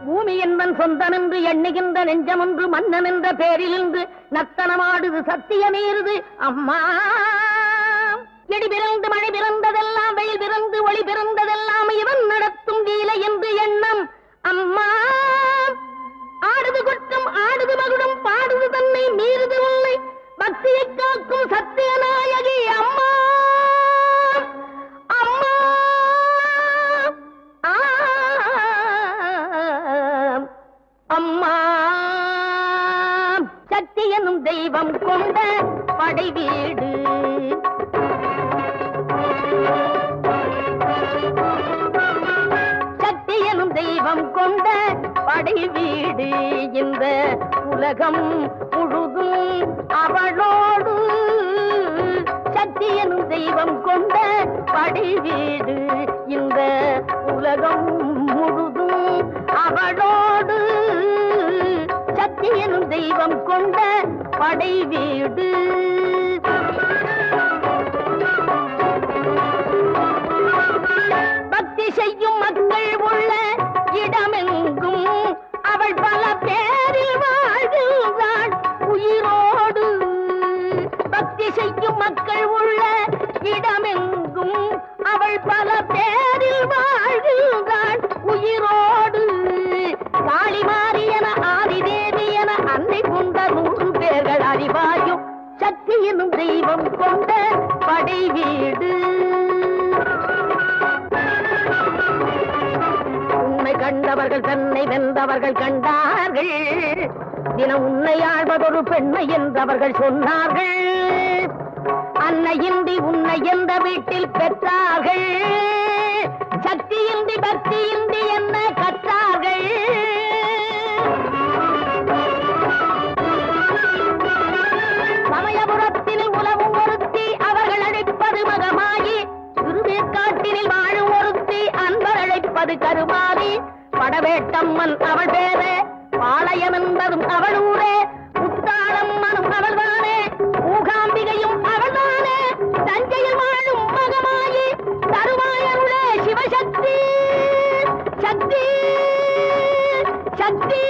பூமி என்பன் சொந்தமென்று எண்ணுகின்ற நெஞ்சமொன்று மன்னன் என்ற பேரிலிருந்து நத்தனமாடுது சத்தியமீறுது அம்மா. இடி பிறந்து மழை பிறந்ததெல்லாம் வெயில் பிறந்து ஒளி பிறந்ததெல்லாம் இவன் நடத்தும் லீலை என்று எண்ணம் அம்மா. ஆடுது குற்றம் ஆடுது மகுடம் பாடுது தன்னை மீறுது உன்னை பக்தியை காக்கும் சத்தியநாயகி அம்மா. அம்மா அம்மா சக்தி எனும் தெய்வம் கொண்ட படை வீடு சக்தி எனும் தெய்வம் கொண்ட படை வீடு இந்த உலகம் முழுதும் அவளோடு சக்தி எனும் தெய்வம் கொண்ட படை வீடு இந்த உலகம் முழுதும் அவளோடு சக்தி எனும் தெய்வம் கொண்ட படை வீடு. பக்தி செய்யும் மக்கள் உள்ள இடமெங்கும் அவள் பல பேரில் வாழ்கிறாள் உயிரோடு. பக்தி செய்யும் மக்கள் உள்ள இடமெங்கும் அவள் பல பேரில் வாழ்கிறாள் உயிரோடு. காளி மாரியன ஆதிதேவி என அன்னை கொண்ட 100 பேர்கள் அறிவாயும் சக்தி எனும் தெய்வம் கொண்ட படை வீடு. உன்னை கண்டவர்கள் தன்னை வென்றவர்கள் கண்டார்கள். தினம் உன்னை ஆழ்வதொரு பெண்ணை என்றவர்கள் சொன்னார்கள். அன்னையின்றி உன்னை எந்த வீட்டில் பெற்றார்கள். சக்தியின்றி பக்தியின்றி என்ன கற்றார்கள். சமயபுரத்தில் உலவும் ஒருத்தி அவர்கள் அழைப்பது மகமாயி. திருவேற்காட்டினில் வாழும் ஒருத்தி அன்பர் அழைப்பது கருமாதி. படவேட்டம்மன் அவள் பேரே பாளையம் என்பதும் அவள் ஊரே. முத்தாளம்மனும் அவள்தானே மூகாம்பிகையும் அவள்தானே. தஞ்சையில் வாழும் மகமாயி தருவாயருளே சிவசக்தி. சக்தி சக்தி